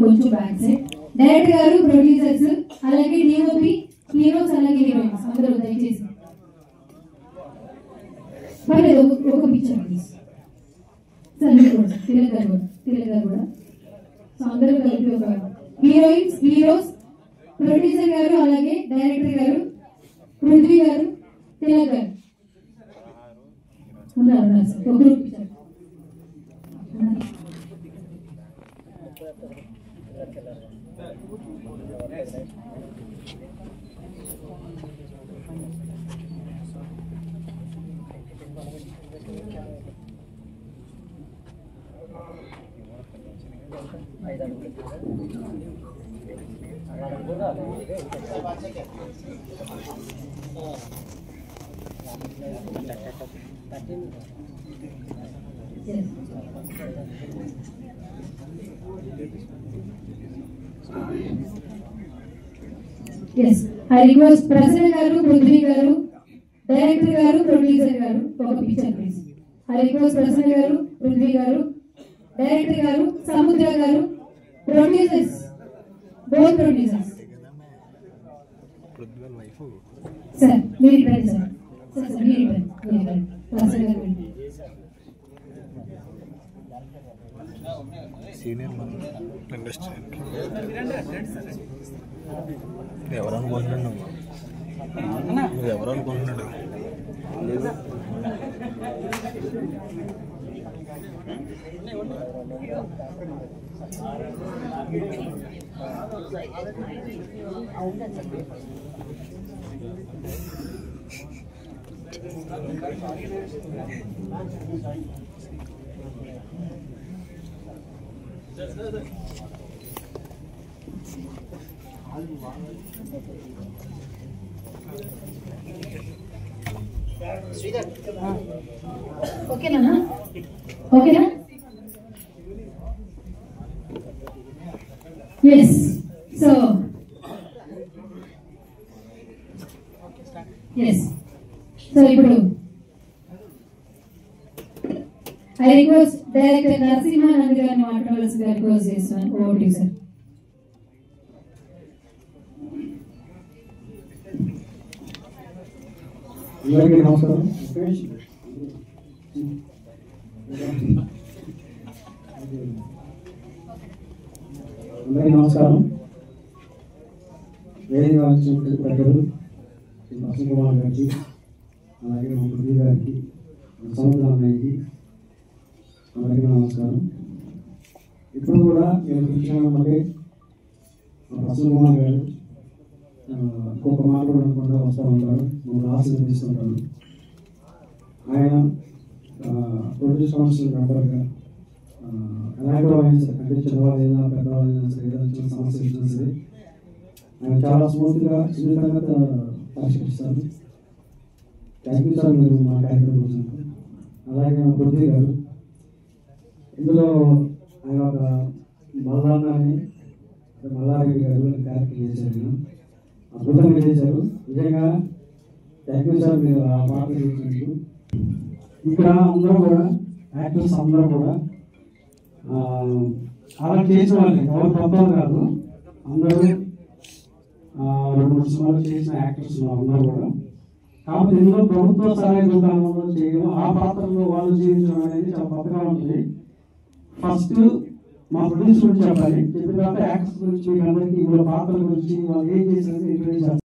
కొంచెం back side director గారు, producers, అలాగే డిఓపి, హీరోస్, అలాగే హీరోయిన్స్ అందరూ దయచేసి పర్లేదు ఒక పిక్చర్ ప్లీజ్ సార్. మీరు కూడా తిలక్ గారు కూడా సో అందరూ కలిపి ఒక హీరోయిన్స్, హీరోస్, ప్రొడ్యూసర్ గారు, అలాగే డైరెక్టర్ గారు, పృథ్వీ గారు, తిలక్ గారు ఉన్నారు సార్. ఒక group picture. Yes, I request President garu, Prithvi garu, Director garu, Producer garu, ఒక picture please. I request President garu, Prithvi garu, Director garu, Samudra garu, Producers, both producers. Sir, very well, sir. Sir, very well, very well. President garu. Senior man, understand. ఎవరు అనుకుంటున్నాడు? నువ్వు ఎవరు అనుకుంటున్నాడు? ఓకేనా? ఓకేనా? Yes. So yes, so ఇప్పుడు I request director Narasimhanand గారిని మాట్లాడవలసిందిగా రిక్వెస్ట్ చేస్తున్నాను. Over to you sir. అందరికీ నమస్కారం. అందరికీ నమస్కారం. వేదిక వచ్చినటువంటి పెద్దలు అశోక్ కుమార్ గారికి, అలాగే మా పృథ్వీ గారికి, సముద్ర అన్నయ్యకి అందరికీ నమస్కారం. ఇప్పుడు కూడా నేను కూర్చున్నామంటే మా అశోక్ కుమార్ గారు ఇంకొక మాట కూడా అనుకుంటూ వస్తూ ఉంటారు, మమ్మల్ని ఆశీర్వదిస్తుంటారు. ఆయన ప్రొడ్యూస్ కౌన్సిల్ మెంబర్గా ఎలాంటి వాళ్ళైనా సరే, అంటే చిన్నవాళ్ళైనా పెద్దవాళ్ళైనా సరే, ఏదైనా చిన్న సమస్య వచ్చినా సరే ఆయన చాలా స్మూత్గా సున్నితంగా పరిష్కరిస్తారు. థ్యాంక్ యూ సార్ మీరు మా కార్యక్రమం వచ్చినప్పుడు. అలాగే మా పృథ్వీ గారు ఇందులో ఆయన ఒక మల్లాన్ని మల్లారెడ్డి గారు క్యారెక్టర్ చేశారు. నేను అద్భుతంగా చేశారు. నిజంగా థ్యాంక్ యూ సార్ మీరు ఆ పాట చేసినట్టు. ఇక్కడ అందరూ కూడా యాక్టర్స్ అందరూ కూడా అలా చేసిన వాళ్ళే, ఎవరు కొత్త కాదు, అందరూ 2-3 సినిమాలు చేసిన యాక్టర్స్ అందరూ కూడా. కాబట్టి ఇందులో ప్రభుత్వ సహాయ దుకాణంలో చేయడం, ఆ పాత్రలో వాళ్ళు జీవించడం అనేది చాలా కొత్తగా ఉంటుంది. ఫస్ట్ మా ప్రొడ్యూసర్ గురించి చెప్పాలి, చెప్పిన తర్వాత యాక్టర్స్ గురించి, మీకు అందరికీ ఇందులో పాత్రల గురించి వాళ్ళు ఏం చేసినది ఇంట్రడ్యూస్ చేస్తారు.